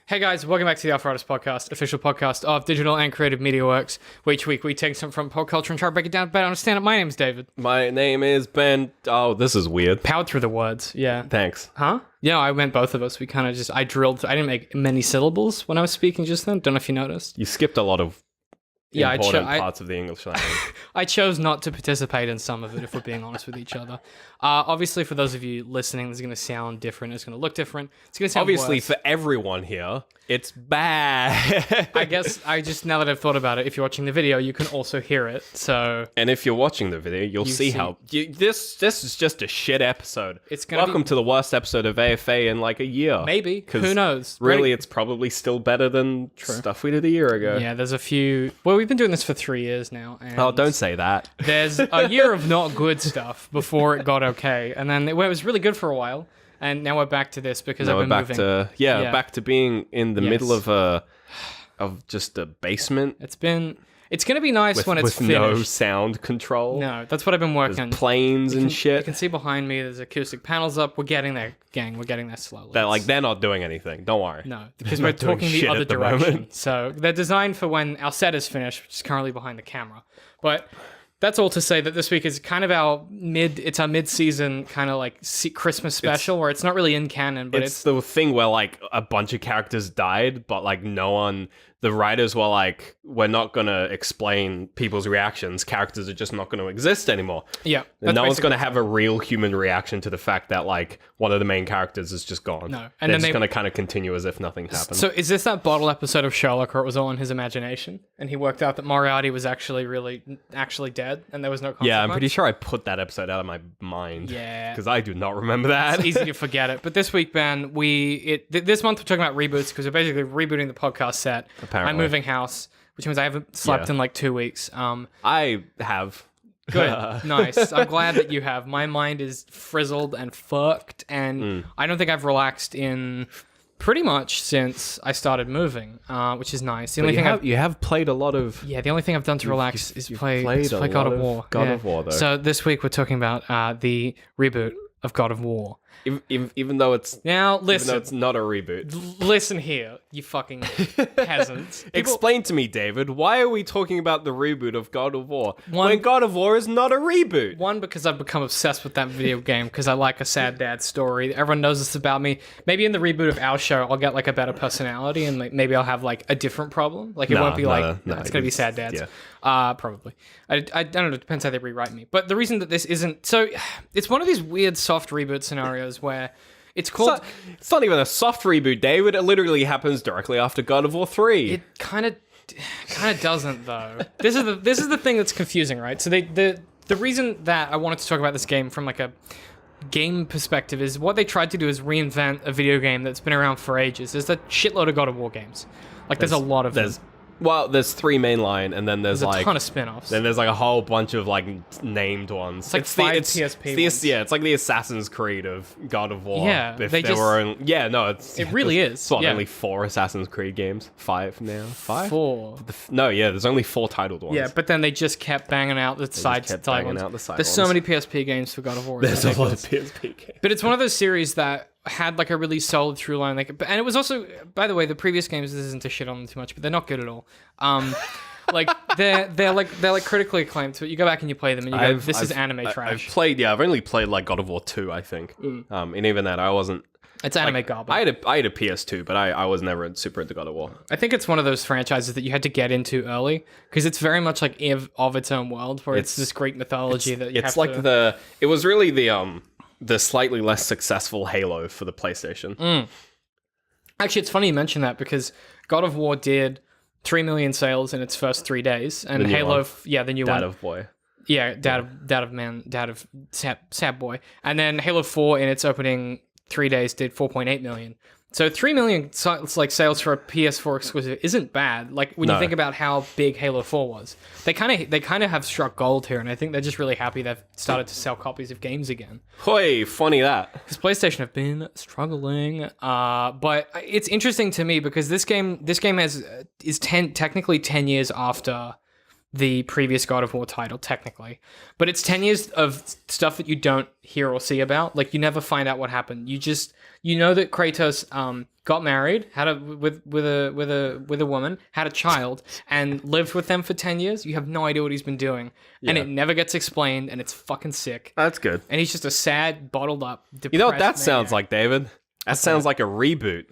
Hey guys, welcome back to the Arthritis Podcast, official podcast of digital and creative media works. Where each week we take something from pop culture and try to break it down to better understand it. My name's David. My name is Ben. Oh, this is weird. Powered through the words, yeah. Thanks. Huh? Yeah, I meant both of us. We kind of I didn't make many syllables when I was speaking just then. Don't know if you noticed. You skipped a lot of important I parts of the English language. I chose not to participate in some of it, if we're being honest with each other. Obviously, for those of you listening, this is going to sound different. It's going to look different. It's going to sound Obviously, worse. for everyone here, it's bad. I guess now that I've thought about it, if you're watching the video, you can also hear it. So, and if you're watching the video, you'll see how this is just a shit episode. Welcome to the worst episode of AFA in like a year. Maybe. Who knows? Really, it's probably still better than stuff we did a year ago. Yeah, there's a few. Well, we've been doing this for 3 years now. And oh, don't say that. There's a year of not good stuff before it got okay, and then it was really good for a while. And now we're back to this because I've been moving. Back to being in the middle of just a basement. It's going to be nice when it's with finished. No sound control. No, that's what I've been working on. Planes and shit. You can see behind me, there's acoustic panels up. We're getting there, gang. We're getting there slowly. They're not doing anything. Don't worry. No, because we're talking the other direction. So they're designed for when our set is finished, which is currently behind the camera. But that's all to say that this week is kind of our mid-season kind of like Christmas special where it's not really in canon, but it's the thing where like a bunch of characters died, but like the writers were like, we're not going to explain people's reactions. Characters are just not going to exist anymore. Yeah. And no one's going to have a real human reaction to the fact that like one of the main characters is just gone. No. And they're just going to kind of continue as if nothing happened. So is this that bottle episode of Sherlock where it was all in his imagination and he worked out that Moriarty was actually dead and there was no consequence? Yeah, I'm pretty sure I put that episode out of my mind. Yeah. Because I do not remember that. It's easy to forget it. But this week, Ben, this month we're talking about reboots because we're basically rebooting the podcast set. Apparently. I'm moving house, which means I haven't slept in like 2 weeks. I have. Good. Nice. I'm glad that you have. My mind is frizzled and fucked, and I don't think I've relaxed in pretty much since I started moving, which is nice. The only thing you have played a lot of... Yeah, the only thing I've done to relax is play God of War. God of War, though. So this week we're talking about the reboot of God of War. Even though it's now, listen. Even though it's not a reboot. Listen here, you fucking peasants. Explain to me, David, why are we talking about the reboot of God of War when God of War is not a reboot? One, because I've become obsessed with that video game because I like a sad dad story. Everyone knows this about me. Maybe in the reboot of our show, I'll get like a better personality and maybe I'll have like a different problem. Like it won't be it's going to be sad dads. Yeah. Probably. I don't know. It depends how they rewrite me. But the reason that this isn't... So it's one of these weird soft reboot scenarios where it's called... It's not even a soft reboot, David. It literally happens directly after God of War 3. It kind of doesn't, though. This is the thing that's confusing, right? So the reason that I wanted to talk about this game from like a game perspective is what they tried to do is reinvent a video game that's been around for ages. There's a shitload of God of War games. Like there's a lot of them. Well, there's 3 mainline, and then there's like a ton of spin-offs. Then there's like a whole bunch of like named ones. It's like 5 PSP ones. Yeah, it's like the Assassin's Creed of God of War. Yeah, it really is. It's only 4 Assassin's Creed games. 5 now. 5. 4. There's only 4 titled ones. Yeah, but then they just kept banging out the side ones. There's so many PSP games for God of War. There's a lot of PSP games. But it's one of those series that had like a really solid through line, and it was also, by the way, the previous games, this isn't to shit on them too much, but they're not good at all. Like they're like critically acclaimed. So you go back and you play them, and you go, "This is anime trash." I've only played like God of War 2, I think. And even that, I wasn't. It's anime garbage. I had a PS2, but I was never super into God of War. I think it's one of those franchises that you had to get into early because it's very much like of its own world, where it's this great mythology that you have to... It's like it was really the slightly less successul Halo for the PlayStation. Actually, it's funny you mention that because God of War did 3 million sales in its first 3 days, and Halo, the new one. Dad of boy. Yeah, dad of sad boy. And then Halo 4 in its opening 3 days did 4.8 million. So 3 million like sales for a PS4 exclusive isn't bad. Like when you think about how big Halo 4 was, they kind of have struck gold here, and I think they're just really happy they've started to sell copies of games again. Hoi, funny that. Because PlayStation have been struggling, but it's interesting to me because this game is technically 10 years after the previous God of War title, technically. But it's 10 years of stuff that you don't hear or see about. Like, you never find out what happened. You know that Kratos got married, with a woman, had a child, and lived with them for 10 years. You have no idea what he's been doing. Yeah. And it never gets explained, and it's fucking sick. That's good. And he's just a sad, bottled up, depressed You know what that maniac. sounds like, David? That sounds like a reboot.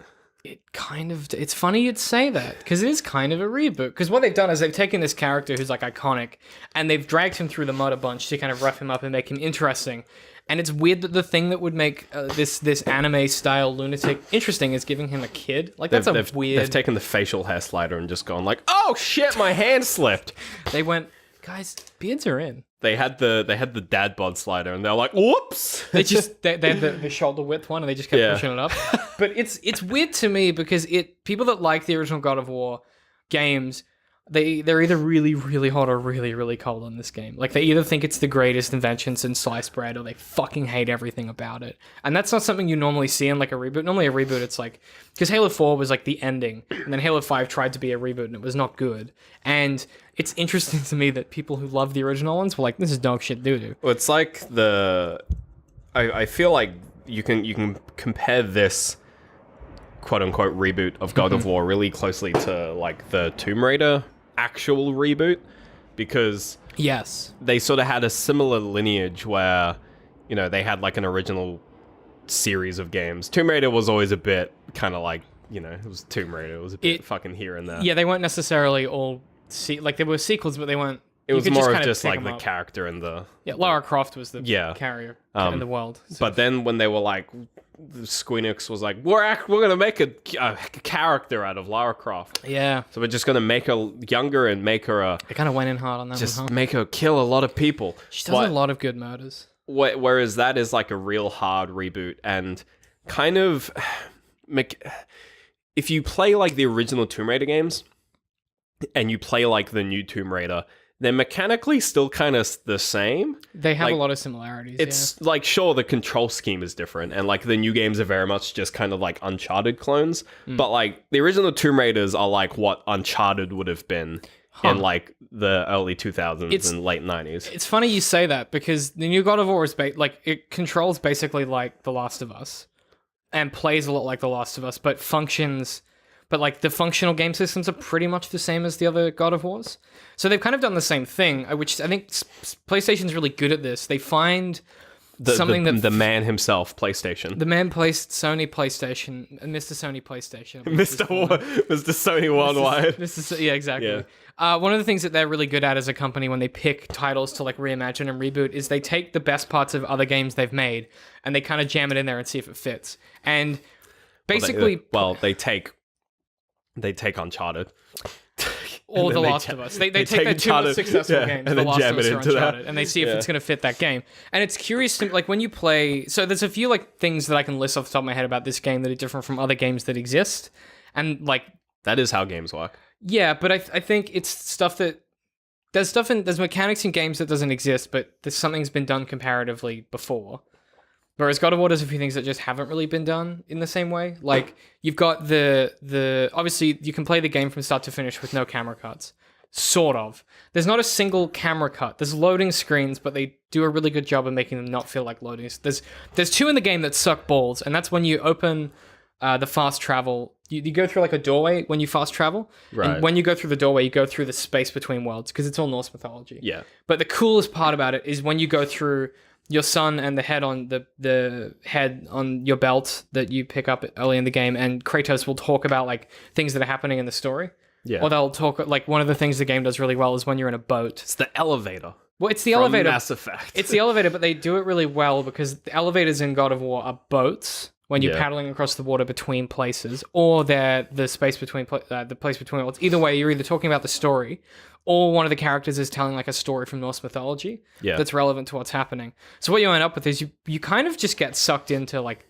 It's funny you'd say that, because it is kind of a reboot. Because what they've done is they've taken this character who's like iconic, and they've dragged him through the mud a bunch to kind of rough him up and make him interesting. And it's weird that the thing that would make this anime style lunatic interesting is giving him a kid. Like, that's weird. They've taken the facial hair slider and just gone like, oh shit, my hand slipped. They went, guys, beards are in. They had the dad bod slider, and they're like, whoops. They had the shoulder width one, and they just kept pushing it up. But it's weird to me because people that like the original God of War games, they're either really, really hot or really, really cold on this game. Like, they either think it's the greatest invention since sliced bread, or they fucking hate everything about it. And that's not something you normally see in like a reboot. Normally a reboot, it's like, because Halo 4 was like the ending, and then Halo 5 tried to be a reboot, and it was not good. And it's interesting to me that people who love the original ones were like, this is dog shit doo-doo. Well, it's like I feel like you can compare this quote-unquote reboot of God of War really closely to like the Tomb Raider actual reboot, because yes, they sort of had a similar lineage where, you know, they had like an original series of games. Tomb Raider was always a bit kind of like, you know, it was Tomb Raider. It was a bit fucking here and there. Yeah, they weren't necessarily all like, there were sequels, but they weren't. It was more of just like the character and the... Yeah, Lara Croft was the carrier in the world. But then when they were like, Squeenix was like, we're going to make a character out of Lara Croft. Yeah. So we're just going to make her younger and make her They kind of went in hard on that just one, huh? make her kill a lot of people. She does a lot of good murders. Whereas that is like a real hard reboot, and kind of... If you play like the original Tomb Raider games, and you play like the new Tomb Raider, they're mechanically still kind of the same. They have a lot of similarities. It's like, sure, the control scheme is different, and like the new games are very much just kind of like Uncharted clones. But like the original Tomb Raiders are like what Uncharted would have been in like the early 2000s and late 90s. It's funny you say that, because the new God of War is it controls basically like The Last of Us, and plays a lot like The Last of Us, but functions. But like the functional game systems are pretty much the same as the other God of Wars. So they've kind of done the same thing, which I think PlayStation's really good at this. They find something that... The man himself, PlayStation. The man placed Sony PlayStation, Mr. Sony PlayStation. Mr. Sony Worldwide. Yeah, exactly. Yeah. One of the things that they're really good at as a company when they pick titles to like reimagine and reboot is they take the best parts of other games they've made and they kind of jam it in there and see if it fits. And basically... They take Uncharted. Or The Last of Us. They take their two most successful games, and The Last jam of Us it or into Uncharted, that. and they see if it's going to fit that game. And it's curious to, like, when you play... So there's a few, like, things that I can list off the top of my head about this game that are different from other games that exist. And, like... That is how games work. Yeah, but I think it's stuff that... There's mechanics in games that doesn't exist, but something's been done comparatively before. Whereas God of War does a few things that just haven't really been done in the same way. Like, you've got the obviously, you can play the game from start to finish with no camera cuts. Sort of. There's not a single camera cut. There's loading screens, but they do a really good job of making them not feel like loading. There's two in the game that suck balls, and that's when you open the fast travel. You go through like a doorway when you fast travel. Right. And when you go through the doorway, you go through the space between worlds, because it's all Norse mythology. Yeah. But the coolest part about it is when you go through... your son and the head on the head on your belt that you pick up early in the game, and Kratos will talk about like things that are happening in the story. Yeah. Or they'll talk, like, one of the things the game does really well is when you're in a boat. It's the elevator. Well, it's the elevator. Mass Effect. It's the elevator, but they do it really well because the elevators in God of War are boats when you're paddling across the water between places, or they're the space between the place between worlds. Either way, you're either talking about the story, or one of the characters is telling like a story from Norse mythology that's relevant to what's happening. So what you end up with is you kind of just get sucked into like...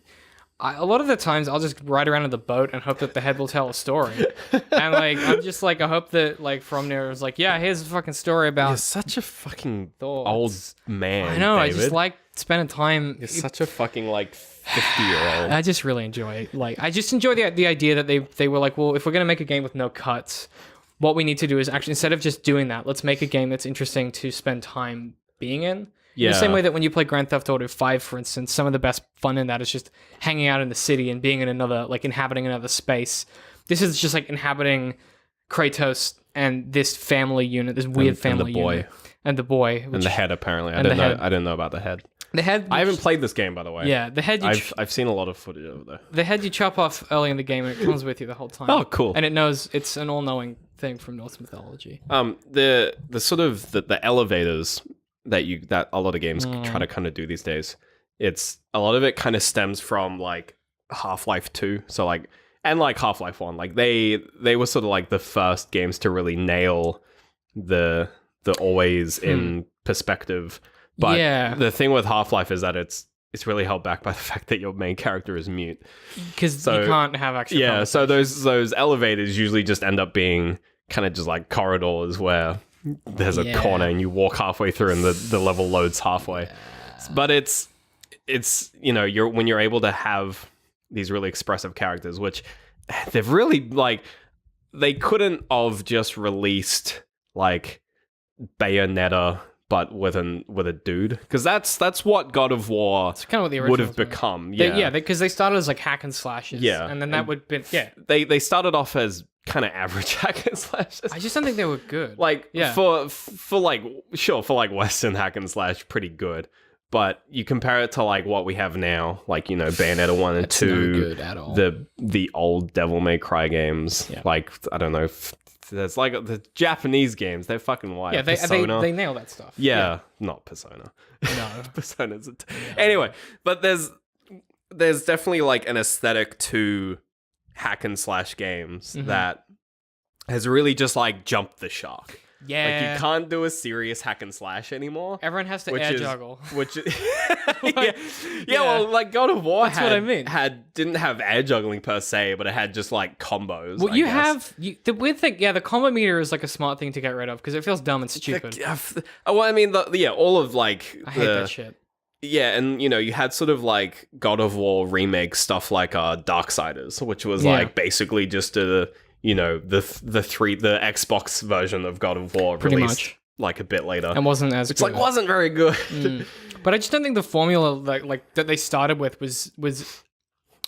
a lot of the times I'll just ride around in the boat and hope that the head will tell a story. And like, I'm just like, I hope that like Fromner is like, yeah, here's a fucking story about... You're such a fucking thoughts. old man, I know, David. I just like spending time... You're such a fucking like 50-year-old. I just really enjoy it. Like, I just enjoy the idea that they were like, well, if we're going to make a game with no cuts, what we need to do is actually, instead of just doing that, let's make a game that's interesting to spend time being in. Yeah. In the same way that when you play Grand Theft Auto 5, for instance, some of the best fun in that is just hanging out in the city and being in another, like inhabiting another space. This is just like inhabiting Kratos and this family unit, this weird family unit. And the boy. And the head, apparently. I didn't know about the head. The head. I haven't played this game, by the way. Yeah, the head. I've seen a lot of footage over there. The head you chop off early in the game, and it comes with you the whole time. Oh, cool! And it knows it's an all-knowing thing from Norse mythology. The sort of the elevators that a lot of games try to kind of do these days. It's a lot of it kind of stems from like Half-Life 2, so like and like Half-Life 1. Like they were sort of like the first games to really nail the always in perspective. But the thing with Half-Life is that it's really held back by the fact that your main character is mute. Because you can't have actual so those elevators usually just end up being kind of just like corridors where there's a corner and you walk halfway through and the level loads halfway. Yeah. But it's when you're able to have these really expressive characters, which they've really like they couldn't have just released like Bayonetta but with a dude, because that's what God of War kind of what would have become. Because they started as like hack and slashes. Yeah, and then that would be They started off as kind of average hack and slashes. I just don't think they were good. Like for like Western hack and slash, pretty good. But you compare it to like what we have now, like Bayonetta 1 and 2, no good at all. The old Devil May Cry games, like I don't know. There's like the Japanese games, they're fucking wild. Yeah, they nail that stuff. Yeah, not Persona. No. Persona's Anyway, but there's definitely like an aesthetic to hack and slash games that has really just like jumped the shark. Yeah. Like you can't do a serious hack and slash anymore. Everyone has to air juggle. Well, like God of War That's what I mean. didn't have air juggling per se, but it had just like combos. Well, the weird thing, the combo meter is like a smart thing to get rid of because it feels dumb and stupid. Well, I mean, all of like I hate that shit. Yeah, and you had sort of like God of War remake stuff like Darksiders, which was like basically just the Xbox version of God of War pretty released much like a bit later, and wasn't as good. Like wasn't very good. But I just don't think the formula like that they started with was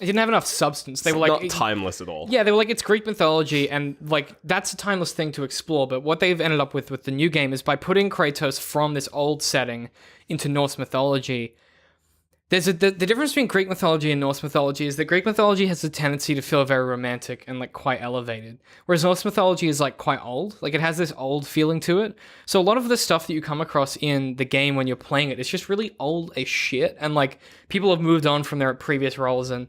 it didn't have enough substance. They were like not timeless at all. Yeah, they were like it's Greek mythology, and like that's a timeless thing to explore. But what they've ended up with the new game is by putting Kratos from this old setting into Norse mythology. The difference between Greek mythology and Norse mythology is that Greek mythology has a tendency to feel very romantic and like quite elevated, whereas Norse mythology is like quite old. Like it has this old feeling to it. So a lot of the stuff that you come across in the game when you're playing it's just really old as shit. And like people have moved on from their previous roles, and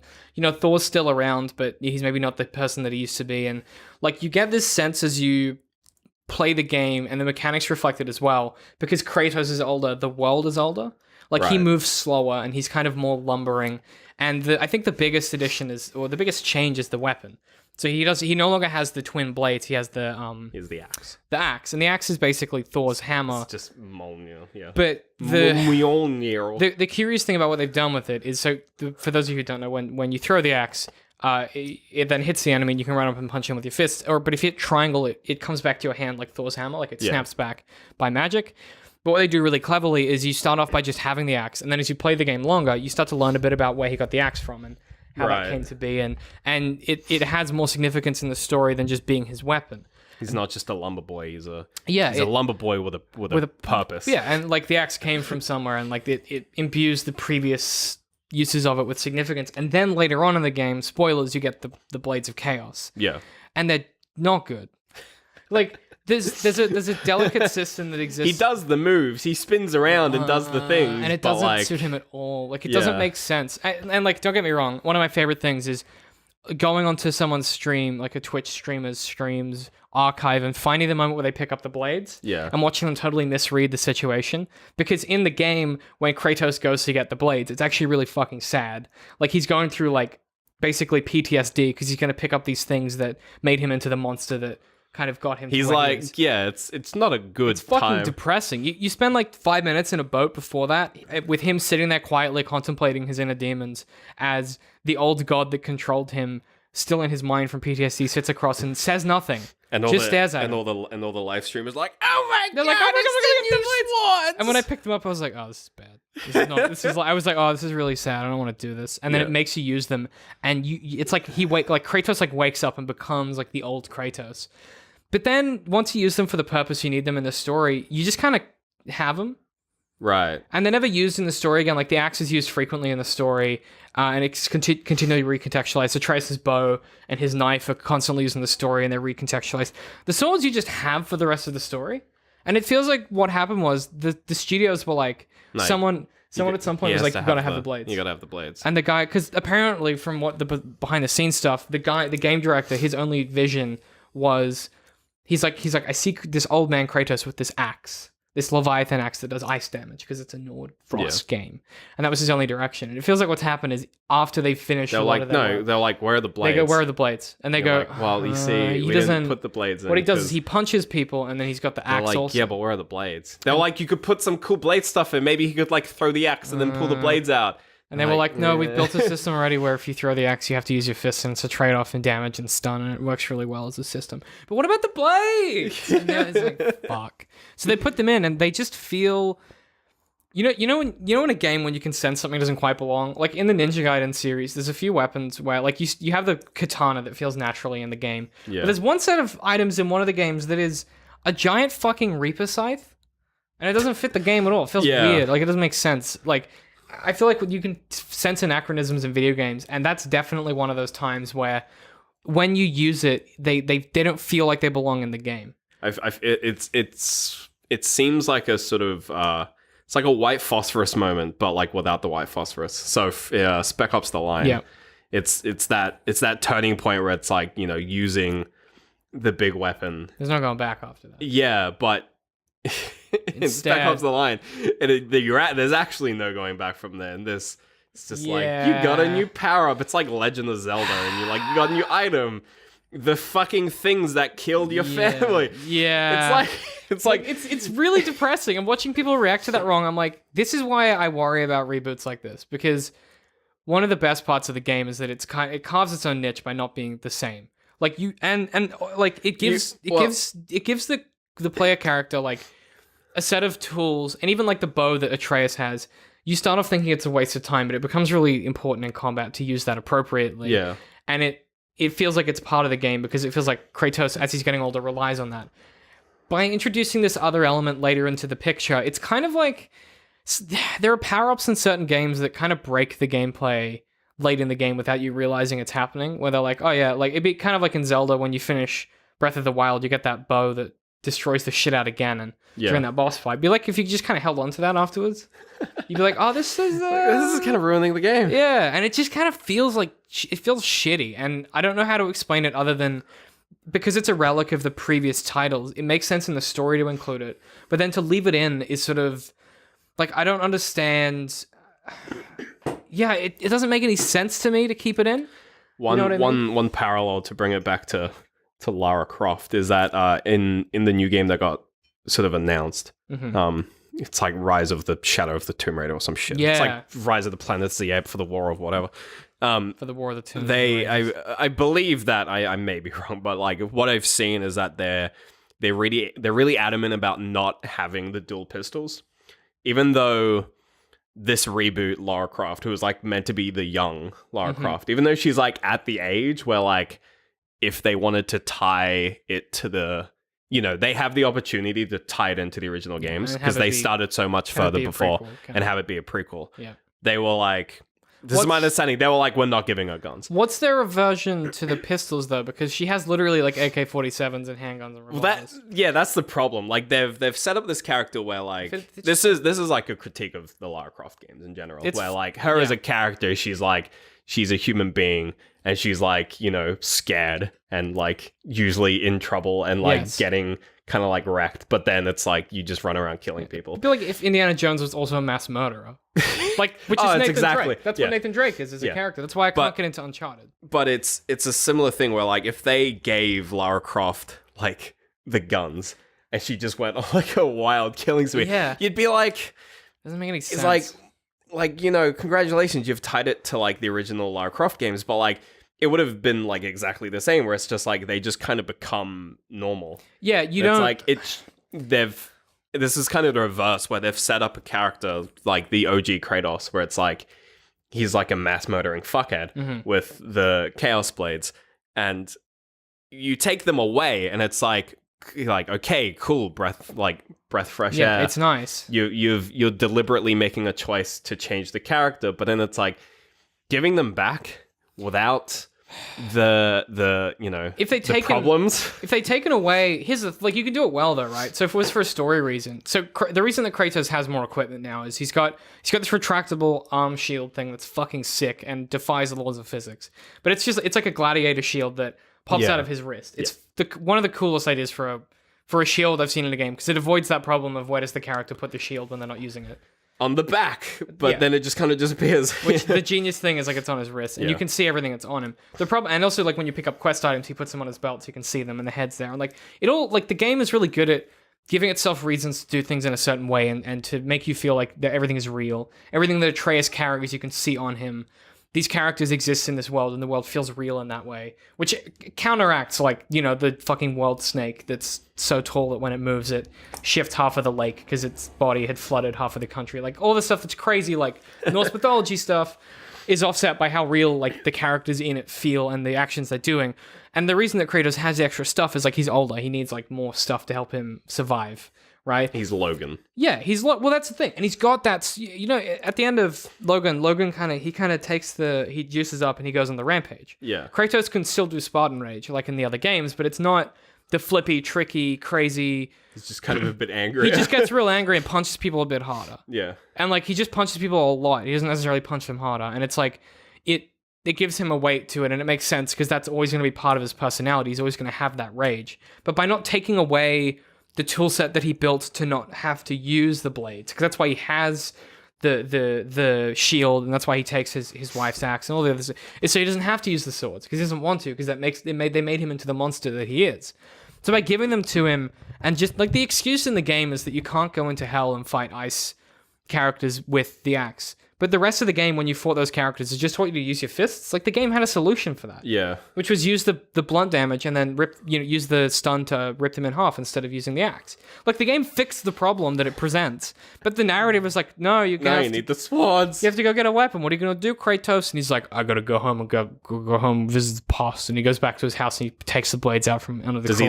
Thor's still around, but he's maybe not the person that he used to be. And like you get this sense as you play the game, and the mechanics reflect it as well, because Kratos is older, the world is older. Like he moves slower and he's kind of more lumbering. And I think the biggest addition the biggest change is the weapon. So he no longer has the twin blades. He has the He's the axe. The axe. And the axe is basically Thor's hammer. It's just Mjolnir, yeah. But Mjolnir. The curious thing about what they've done with it is, for those of you who don't know, when you throw the axe, it then hits the enemy and you can run up and punch him with your fist. But if you hit triangle, it comes back to your hand like Thor's hammer, like it snaps back by magic. But what they do really cleverly is you start off by just having the axe, and then as you play the game longer, you start to learn a bit about where he got the axe from and how that came to be, and it has more significance in the story than just being his weapon. He's not just a lumber boy. He's a lumber boy with a purpose. Yeah, and like the axe came from somewhere, and like it imbues the previous uses of it with significance. And then later on in the game, spoilers, you get the Blades of Chaos. Yeah, and they're not good. Like. There's a delicate system that exists. He does the moves. He spins around and does the things. And it doesn't suit him at all. Like, it doesn't make sense. And like, don't get me wrong. One of my favorite things is going onto someone's stream, like a Twitch streamer's streams archive, and finding the moment where they pick up the blades. Yeah. And watching them totally misread the situation. Because in the game, when Kratos goes to get the blades, it's actually really fucking sad. Like, he's going through, like, basically PTSD because he's going to pick up these things that made him into the monster that kind of got him. He's like, it's not a good It's fucking depressing. You spend like 5 minutes in a boat before that with him sitting there quietly contemplating his inner demons as the old god that controlled him, still in his mind from PTSD, sits across and says nothing. And just stares at him. And all the live streamers like, oh my They're god, like, oh my it's god, the new swords. And when I picked them up, I was like, oh, this is bad. This is not, this is like, I was like, oh, this is really sad. I don't want to do this. And then it makes you use them, and it's like Kratos like wakes up and becomes like the old Kratos. But then once you use them for the purpose you need them in the story, you just kind of have them. Right. And they're never used in the story again. Like the axe is used frequently in the story, and it's continually recontextualized. So Trace's bow and his knife are constantly used in the story, and they're recontextualized. The swords you just have for the rest of the story. And it feels like what happened was the studios were like, someone at some point was like, you gotta have the blades. You gotta have the blades. And the guy, because apparently from what the behind the scenes stuff, the game director, his only vision was, he's like, I see this old man Kratos with this axe. This Leviathan axe that does ice damage because it's a Nord Frost game. And that was his only direction. And it feels like what's happened is after they finish they're like, they're like, where are the blades? They go, where are the blades? And they go, like, well, you see, we didn't put the blades in. What he does is he punches people and then he's got the axe like, also. yeah, but where are the blades? They're like, you could put some cool blade stuff in. Maybe he could like throw the axe and then pull the blades out. And they were like, no, we've built a system already where if you throw the axe, you have to use your fists, and it's a trade-off in damage and stun, and it works really well as a system. But what about the blades? And it's like, fuck. So they put them in, and they just feel... You know in a game when you can sense something doesn't quite belong? Like in the Ninja Gaiden series, there's a few weapons where like you have the katana that feels naturally in the game. Yeah. But there's one set of items in one of the games that is a giant fucking Reaper scythe, and it doesn't fit the game at all. It feels weird. Like it doesn't make sense. Like... I feel like you can sense anachronisms in video games, and that's definitely one of those times where when you use it, they don't feel like they belong in the game. It seems like a sort of it's like a white phosphorus moment, but like without the white phosphorus. So Spec Ops: The Line. Yeah, it's that turning point where it's like, you know, using the big weapon. There's no going back after that. Yeah, but. Instead, Spec Ops: The Line, and there's actually no going back from there. And it's just like, you got a new power up. It's like Legend of Zelda, and you got a new item. The fucking things that killed your family. Yeah, it's really depressing. I'm watching people react to that wrong. I'm like, this is why I worry about reboots like this, because one of the best parts of the game is that it carves its own niche by not being the same. Like you and like it gives the player character like a set of tools, and even like the bow that Atreus has. You start off thinking it's a waste of time, but it becomes really important in combat to use that appropriately. Yeah, and it feels like it's part of the game because it feels like Kratos, as he's getting older, relies on that. By introducing this other element later into the picture, it's kind of like there are power-ups in certain games that kind of break the gameplay late in the game without you realizing it's happening. Where they're like, oh yeah, like it'd be kind of like in Zelda when you finish Breath of the Wild, you get that bow that destroys the shit out of Ganon during that boss fight. It'd be like if you just kind of held on to that afterwards. You'd be like, oh, this is kind of ruining the game. Yeah, and it just kind of feels like it feels shitty, and I don't know how to explain it other than because it's a relic of the previous titles. It makes sense in the story to include it, but then to leave it in is sort of like I don't understand. Yeah, it doesn't make any sense to me to keep it in. One parallel to bring it back to Lara Croft is that in the new game that got sort of announced, it's like Rise of the Shadow of the Tomb Raider or some shit. Yeah. It's like Rise of the Planets of the Apes for the War of whatever. For the War of the Tomb. I believe that I may be wrong, but like what I've seen is that they're really adamant about not having the dual pistols, even though this reboot Lara Croft, who was like meant to be the young Lara Croft, even though she's like at the age where like if they wanted to tie it to the, you know, they have the opportunity to tie it into the original games because they started so much further before and have it be a prequel. Yeah. They were like, this is my understanding, they were like, we're not giving her guns. What's their aversion to the pistols though? Because she has literally like AK-47s and handguns and revolvers. That's the problem. Like they've set up this character where like this is like a critique of the Lara Croft games in general, where like her as a character, she's a human being. And she's like, you know, scared and like usually in trouble and like getting kind of like wrecked. But then it's like you just run around killing people. I feel like if Indiana Jones was also a mass murderer, like which is Nathan Drake. That's what Nathan Drake is a character. That's why I can't get into Uncharted. But it's a similar thing where like if they gave Lara Croft like the guns and she just went on like a wild killing spree, you'd be like, doesn't make any sense. It's like, you know, congratulations, you've tied it to like the original Lara Croft games, but like it would have been like exactly the same, where it's just like they just kind of become normal. Yeah, This is kind of the reverse, where they've set up a character like the OG Kratos, where it's like he's like a mass murdering fuckhead with the Chaos Blades, and you take them away, and it's like okay, cool, breath fresh air. Yeah, it's nice. You're deliberately making a choice to change the character, but then it's like giving them back without the problems. If they taken away, here's you can do it well though, right? So if it was for a story reason, so the reason that Kratos has more equipment now is he's got this retractable arm shield thing that's fucking sick and defies the laws of physics. But it's like a gladiator shield that pops out of his wrist. It's one of the coolest ideas for a shield I've seen in a game, because it avoids that problem of where does the character put the shield when they're not using it. On the back, but then it just kind of disappears. Which the genius thing is like it's on his wrist, and you can see everything that's on him. The problem, and also like when you pick up quest items, he puts them on his belt so you can see them, and the head's there. And like the game is really good at giving itself reasons to do things in a certain way, and to make you feel like that everything is real. Everything that Atreus carries, you can see on him. These characters exist in this world, and the world feels real in that way, which counteracts the fucking world snake that's so tall that when it moves, it shifts half of the lake because its body had flooded half of the country. Like all the stuff that's crazy, like Norse mythology stuff, is offset by how real like the characters in it feel and the actions they're doing. And the reason that Kratos has the extra stuff is like he's older. He needs like more stuff to help him survive. Right? He's Logan. Yeah, well, that's the thing. And he's got that, at the end of Logan kind of takes he juices up and he goes on the rampage. Yeah. Kratos can still do Spartan Rage like in the other games, but it's not the flippy, tricky, crazy. He's just kind of a bit angry. He just gets real angry and punches people a bit harder. Yeah. And like he just punches people a lot. He doesn't necessarily punch them harder. And it's like, it gives him a weight to it, and it makes sense because that's always going to be part of his personality. He's always going to have that rage. But by not taking away the tool set that he built to not have to use the blades, because that's why he has the shield, and that's why he takes his wife's axe and all the others, is so he doesn't have to use the swords because he doesn't want to, because they made him into the monster that he is. So by giving them to him, and just like the excuse in the game is that you can't go into hell and fight ice characters with the axe. But the rest of the game, when you fought those characters, is just taught you to use your fists. Like the game had a solution for that. Yeah. Which was use the blunt damage and then use the stun to rip them in half instead of using the axe. Like the game fixed the problem that it presents. But the narrative was like, no, you need the swords. You have to go get a weapon. What are you gonna do, Kratos? And he's like, I gotta go home and go home, visit the past. And he goes back to his house and he takes the blades out from under the. Does he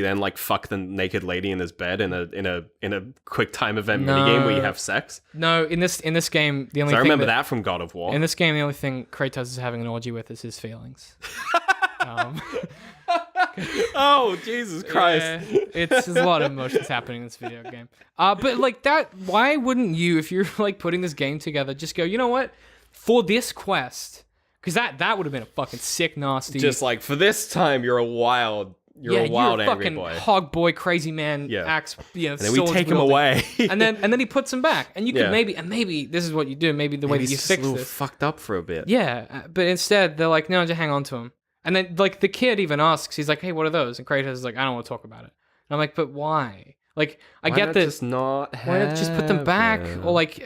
then fuck the naked lady in his bed in a quick time event minigame where you have sex? No. In this game, the only thing I remember that from God of War. In this game, the only thing Kratos is having an orgy with is his feelings. Oh, Jesus Christ. Yeah, there's a lot of emotions happening in this video game. But like that, why wouldn't you, if you're like putting this game together, just go, you know what? For this quest, because that would have been a fucking sick, nasty. Just like, for this time, you're a wild angry boy, hog boy, crazy man, axe. And then we take him away, and then he puts him back, and you could maybe this is what you do. Maybe the way that you fix this, fucked up for a bit. Yeah, but instead they're like, no, just hang on to him. And then like the kid even asks, he's like, hey, what are those? And Kratos is like, I don't want to talk about it. And I'm like, but why? Like, I get that. Why not just put them back? Or like,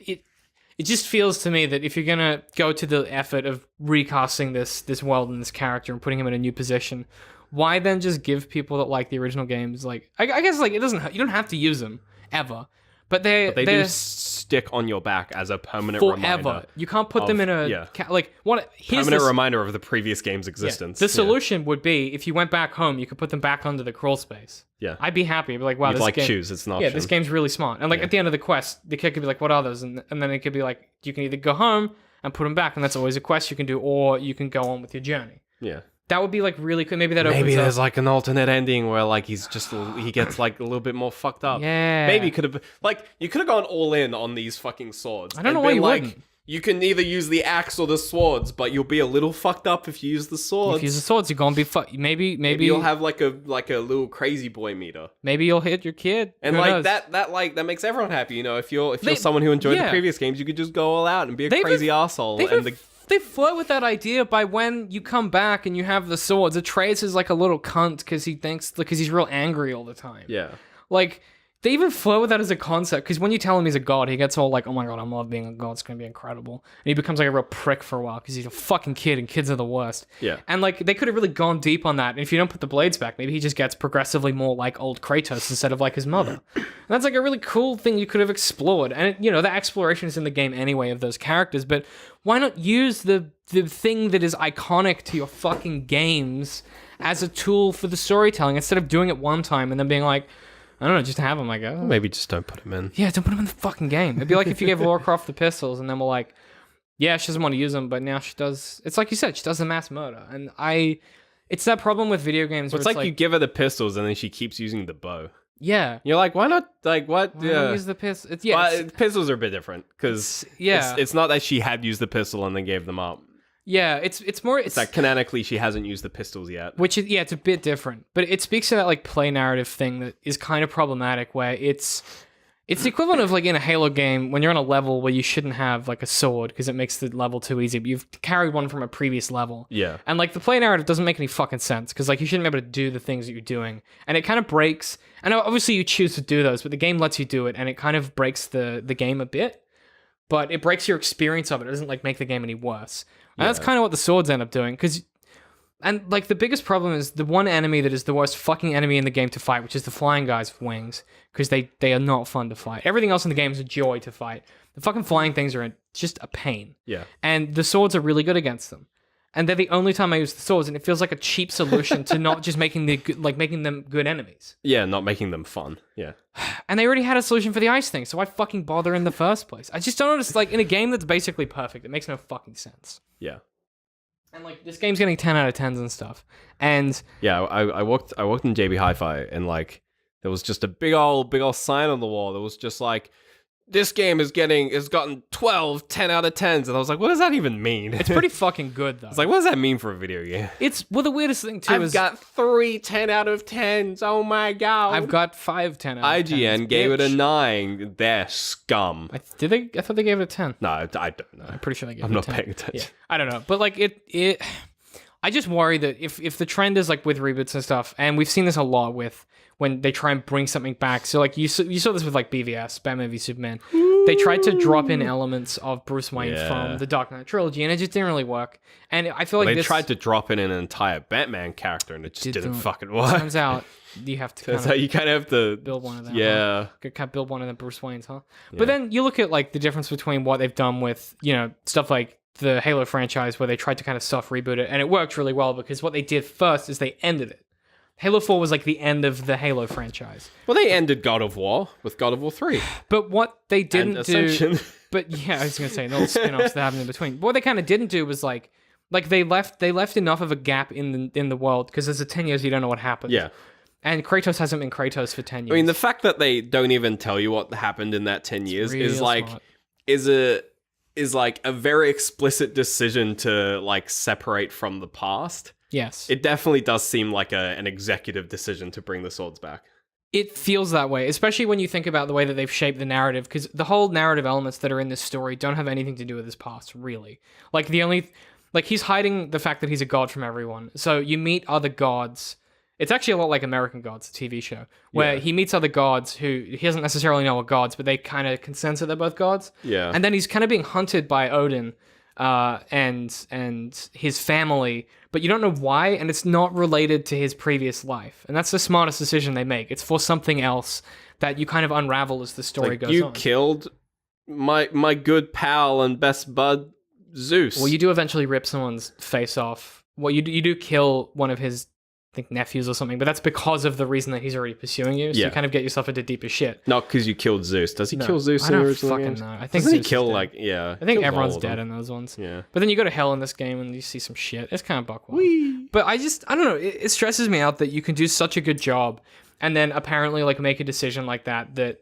it just feels to me that if you're gonna go to the effort of recasting this world and this character and putting him in a new position, why then just give people that like the original games, like I guess like it doesn't, you don't have to use them ever, but they do stick on your back as a permanent forever. Reminder. You can't put them in a permanent reminder of the previous game's existence. The solution would be if you went back home, you could put them back under the crawl space. Yeah, I'd be happy. I'd be like, wow, this game, choose. It's an option. Yeah, this game's really smart. And like at the end of the quest, the kid could be like, what are those? And then it could be like, you can either go home and put them back, and that's always a quest you can do, or you can go on with your journey. Yeah. That would be like really cool. Maybe there's like an alternate ending where like he gets like a little bit more fucked up. Yeah. Maybe you could have gone all in on these fucking swords. I don't know why you wouldn't. You can either use the axe or the swords, but you'll be a little fucked up if you use the swords. If you use the swords, you're gonna be Maybe you'll have like a little crazy boy meter. Maybe you'll hit your kid. And Who like knows? that makes everyone happy. You know, if you're someone who enjoyed the previous games, you could just go all out and be a crazy arsehole. They flirt with that idea by when you come back and you have the swords. Atreus is like a little cunt because he's real angry all the time. Yeah. Like, they even flow with that as a concept, because when you tell him he's a god, he gets all like, oh my god, I love being a god, it's going to be incredible. And he becomes like a real prick for a while, because he's a fucking kid, and kids are the worst. Yeah. And like, they could have really gone deep on that, and if you don't put the blades back, maybe he just gets progressively more like old Kratos instead of like his mother. And that's like a really cool thing you could have explored. And, that exploration is in the game anyway of those characters, but why not use the thing that is iconic to your fucking games as a tool for the storytelling, instead of doing it one time and then being like, I don't know, just have them, I guess. Maybe just don't put them in. Yeah, don't put them in the fucking game. It'd be like if you gave Lara Croft the pistols and then we're like, yeah, she doesn't want to use them, but now she does. It's like you said, she does the mass murder. And it's that problem with video games. Well, it's like you give her the pistols and then she keeps using the bow. Yeah. You're like, why not? Like, what? Why not use the pistol? Pistols are a bit different, because it's not that she had used the pistol and then gave them up. Yeah, it's more... It's like canonically she hasn't used the pistols yet. Which is, it's a bit different. But it speaks to that like play narrative thing that is kind of problematic, where it's the equivalent of like in a Halo game when you're on a level where you shouldn't have like a sword because it makes the level too easy, but you've carried one from a previous level. Yeah. And like the play narrative doesn't make any fucking sense, because like you shouldn't be able to do the things that you're doing. And it kind of breaks... And obviously you choose to do those, but the game lets you do it, and it kind of breaks the game a bit. But it breaks your experience of it. It doesn't like make the game any worse. And that's kind of what the swords end up doing, and like the biggest problem is the one enemy that is the worst fucking enemy in the game to fight, which is the flying guys with wings, because they are not fun to fight. Everything else in the game is a joy to fight. The fucking flying things are just a pain. Yeah. And the swords are really good against them. And they're the only time I use the swords, and it feels like a cheap solution to not just making them good enemies. Yeah, not making them fun. Yeah. And they already had a solution for the ice thing, so why fucking bother in the first place? I just don't understand. Like, in a game that's basically perfect, it makes no fucking sense. Yeah. And like, this game's getting 10 out of 10s and stuff. And yeah, I walked in JB Hi-Fi, and like there was just a big old sign on the wall that was just like, this game has gotten 12 10 out of 10s, and I was like, what does that even mean? It's pretty fucking good though. It's like, what does that mean for a video game? The weirdest thing too I've got 3 10 out of 10s. Oh my god. I've got 5 10 out of 10s. IGN gave it a 9. They're scum. I thought they gave it a 10. No, I don't know. I'm pretty sure they gave I'm it a not 10. paying attention. Yeah. I don't know. But like I just worry that if the trend is like with reboots and stuff, and we've seen this a lot with when they try and bring something back. So like you saw this with like BVS, Batman v Superman. They tried to drop in elements of Bruce Wayne from the Dark Knight trilogy, and it just didn't really work. And I feel like they tried to drop in an entire Batman character, and it just didn't fucking work. Turns out you have to you kind of have to build one of them. Yeah. Huh? Kind of build one of the Bruce Waynes, huh? Yeah. But then you look at like the difference between what they've done with, stuff like the Halo franchise, where they tried to kind of soft reboot it, and it worked really well, because what they did first is they ended it. Halo 4 was like the end of the Halo franchise. Well, they ended God of War with God of War 3. But what they didn't do... But yeah, I was going to say, no spin-offs that happened in between. But what they kind of didn't do was like they left enough of a gap in the world, because there's a 10 years you don't know what happened. Yeah. And Kratos hasn't been Kratos for 10 years. I mean, the fact that they don't even tell you what happened in that 10 years is like a very explicit decision to like separate from the past. Yes. It definitely does seem like an executive decision to bring the swords back. It feels that way, especially when you think about the way that they've shaped the narrative, because the whole narrative elements that are in this story don't have anything to do with his past, really. Like, he's hiding the fact that he's a god from everyone. So you meet other gods. It's actually a lot like American Gods, the TV show, where he meets other gods who he doesn't necessarily know are gods, but they kind of consensus that they're both gods. Yeah. And then he's kind of being hunted by Odin and his family, but you don't know why, and it's not related to his previous life. And that's the smartest decision they make. It's for something else that you kind of unravel as the story goes on. You killed my good pal and best bud, Zeus. Well, you do eventually rip someone's face off. Well, you do kill one of his, I think, nephews or something, but that's because of the reason that he's already pursuing you. So you kind of get yourself into deeper shit. Not because you killed Zeus. Does he kill Zeus? I don't fucking know. I think Doesn't he Zeus kill I think everyone's dead in those ones. Yeah. But then you go to hell in this game and you see some shit. It's kind of buckwild. But I don't know. It stresses me out that you can do such a good job and then apparently like make a decision like that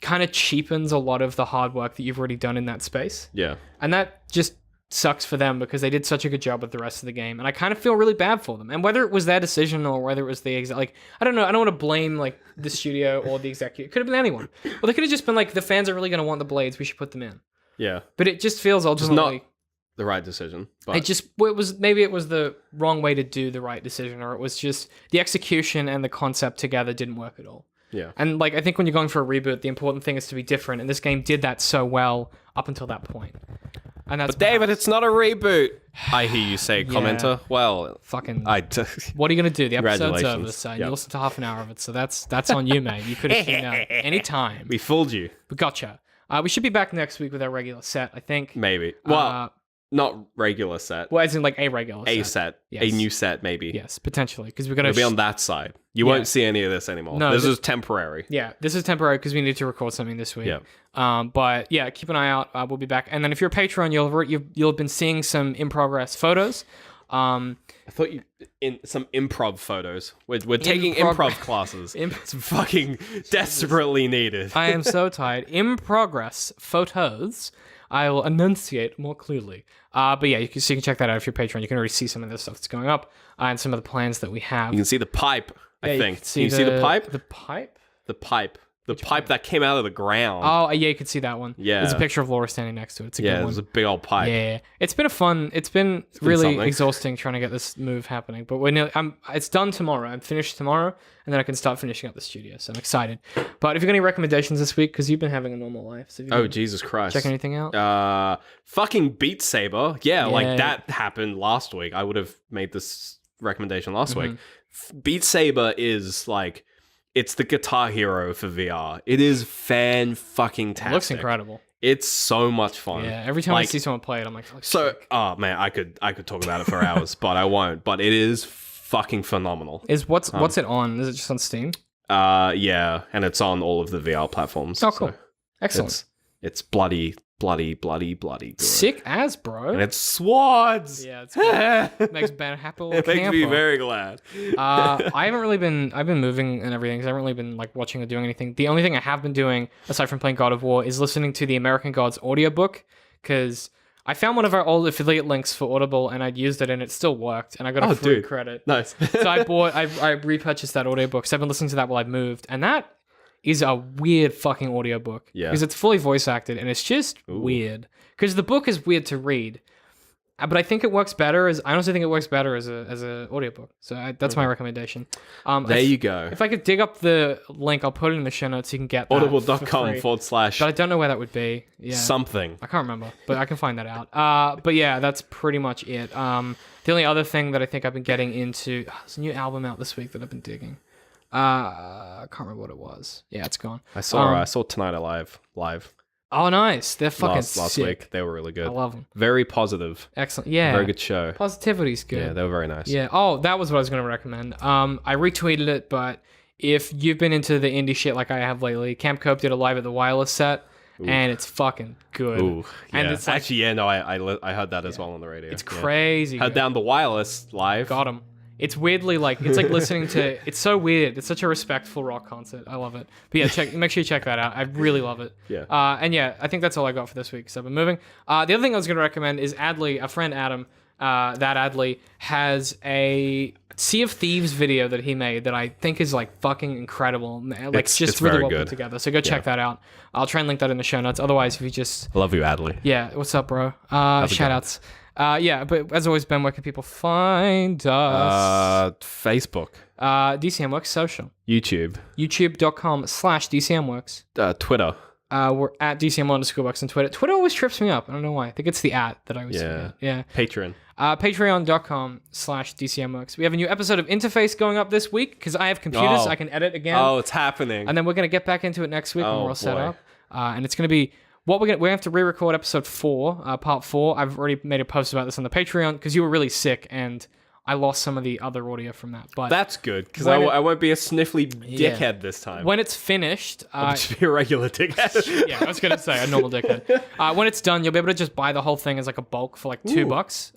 kind of cheapens a lot of the hard work that you've already done in that space. Yeah. And that just sucks for them, because they did such a good job with the rest of the game, and I kind of feel really bad for them. And whether it was their decision or whether it was the I don't know. I don't want to blame like the studio or the executive. It could have been anyone. Well, they could have just been like, the fans are really going to want the blades, we should put them in. Yeah. But it just feels ultimately just not the right decision. But it was the wrong way to do the right decision, or it was just the execution and the concept together didn't work at all. Yeah. And like I think when you're going for a reboot, the important thing is to be different, and this game did that so well up until that point. And that's But David, it's not a reboot. I hear you say, commenter. Well, fucking. What are you gonna do? The episode's over, so you listened to half an hour of it. So that's on you, mate. You could have tuned out any time. We fooled you. We gotcha. We should be back next week with our regular set, I think. Maybe. Well, not regular set. Well, as in like a regular set. A set. Yes. A new set, maybe. Yes, potentially. Because we're going to be on that side. You won't see any of this anymore. No, this is temporary. Yeah, this is temporary because we need to record something this week. Yeah. But yeah, keep an eye out. We'll be back. And then if you're a Patreon, you'll have been seeing some in progress photos. I thought you in some improv photos. We're taking improv classes. It's fucking desperately needed. I am so tired. In progress photos. I will enunciate more clearly. But yeah, you can check that out if you're Patreon. You can already see some of this stuff that's going up and some of the plans that we have. You can see the pipe, I think. Can you see the pipe? The pipe? The pipe. The pipe that came out of the ground. Oh, yeah, you can see that one. Yeah. There's a picture of Laura standing next to it. It's a good one. Yeah, there's a big old pipe. Yeah. It's been really exhausting trying to get this move happening. But it's done tomorrow. I'm finished tomorrow, and then I can start finishing up the studio. So I'm excited. But if you've got any recommendations this week, because you've been having a normal life. So Jesus Christ. Check anything out? Fucking Beat Saber. Yeah, like that happened last week. I would have made this recommendation last week. Beat Saber is like... It's the Guitar Hero for VR. It is fan-fucking-tastic. It looks incredible. It's so much fun. Yeah, every time I see someone play it, I'm like, sick. Oh man, I could talk about it for hours, but I won't. But it is fucking phenomenal. What's it on? Is it just on Steam? Yeah, and it's on all of the VR platforms. Oh, cool. Excellent. It's bloody good. Sick as, bro. And it's swords. Yeah, it's good. It makes Ben happy. It makes me very glad. I've been moving and everything, because I haven't really been like watching or doing anything. The only thing I have been doing, aside from playing God of War, is listening to the American Gods audiobook, because I found one of our old affiliate links for Audible, and I'd used it, and it still worked, and I got a free credit. Nice. So I repurchased that audiobook, so I've been listening to that while I've moved, and that is a weird fucking audiobook. Yeah. Because it's fully voice acted, and it's just weird. Because the book is weird to read. But I think it works better I honestly think it works better as a audiobook. So that's my recommendation. There you go. If I could dig up the link, I'll put it in the show notes so you can get that Audible.com / But I don't know where that would be. Yeah. Something. I can't remember, but I can find that out. But yeah, that's pretty much it. The only other thing that I think I've been getting into, there's a new album out this week that I've been digging. I can't remember what it was. Yeah, it's gone. I saw Tonight Alive live. Oh, nice. They're fucking last sick. week. They were really good. I love them. Very positive. Excellent. Yeah. Very good show. Positivity's good. Yeah, they were very nice. Yeah. Oh, that was what I was going to recommend. I retweeted it, but if you've been into the indie shit like I have lately, Camp Cope did a Live at the Wireless set, and it's fucking good. Ooh, yeah. And it's like, actually, yeah, no, I heard that as well on the radio. It's crazy. Heard down the Wireless live. Got him. It's weirdly like listening to. It's so weird. It's such a respectful rock concert. I love it. But yeah, make sure you check that out. I really love it. Yeah. And yeah, I think that's all I got for this week. So I've been moving. The other thing I was going to recommend is Adley, a friend Adam. That Adley has a Sea of Thieves video that he made that I think is like fucking incredible. Like it's just really well put together. So go check that out. I'll try and link that in the show notes. Otherwise, if you just I love you, Adley. Yeah. What's up, bro? Shout outs. Yeah, but as always, Ben, where can people find us? Facebook. DCMworks Social. YouTube. YouTube.com/DCMworks. Twitter. We're at DCM_works on Twitter. Twitter always trips me up. I don't know why. I think it's the @ that I always forget. Yeah. Patreon. Patreon.com/DCMworks. We have a new episode of Interface going up this week because I have computers. I can edit again. Oh, it's happening. And then we're going to get back into it next week when we're all set up. And it's going to be... we have to re-record episode 4, part 4. I've already made a post about this on the Patreon because you were really sick and I lost some of the other audio from that. But that's good because I won't be a sniffly dickhead this time. When it's finished, I'll just be a regular dickhead. Yeah, I was gonna say a normal dickhead. When it's done, you'll be able to just buy the whole thing as like a bulk for like $2.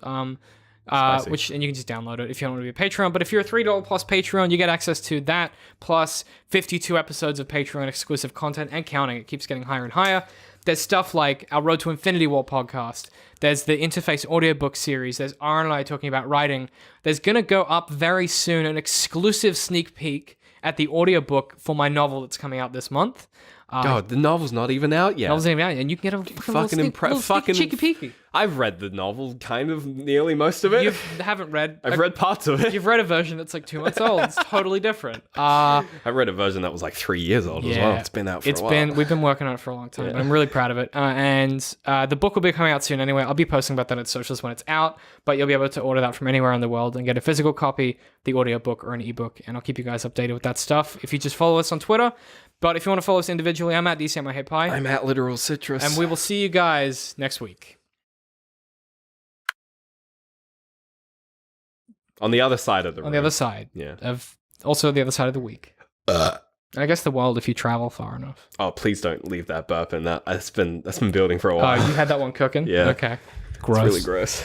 And you can just download it if you don't want to be a Patreon. But if you're a $3 plus Patreon, you get access to that plus 52 episodes of Patreon exclusive content and counting. It keeps getting higher and higher. There's stuff like our Road to Infinity War podcast. There's the Interface audiobook series. There's Aaron and I talking about writing. There's going to go up very soon an exclusive sneak peek at the audiobook for my novel that's coming out this month. God, the novel's not even out yet. The novel's not even out yet, and you can get a fucking cheeky peeky. I've read the novel, kind of nearly most of it. You haven't read. I've read parts of it. You've read a version that's like 2 months old. It's totally different. I read a version that was like 3 years old as well. It's been out for a while. We've been working on it for a long time. And I'm really proud of it. And the book will be coming out soon anyway. I'll be posting about that at socials when it's out, but you'll be able to order that from anywhere in the world and get a physical copy, the audiobook, or an ebook. And I'll keep you guys updated with that stuff if you just follow us on Twitter. But if you want to follow us individually, I'm at DC at my Hey Pie. I'm at Literal Citrus. And we will see you guys next week. On the other side of the room. On the other side. Yeah. Also the other side of the week. And I guess the world if you travel far enough. Oh, please don't leave that burp in. That's been building for a while. Oh, you had that one cooking? Yeah. Okay. Gross. It's really gross.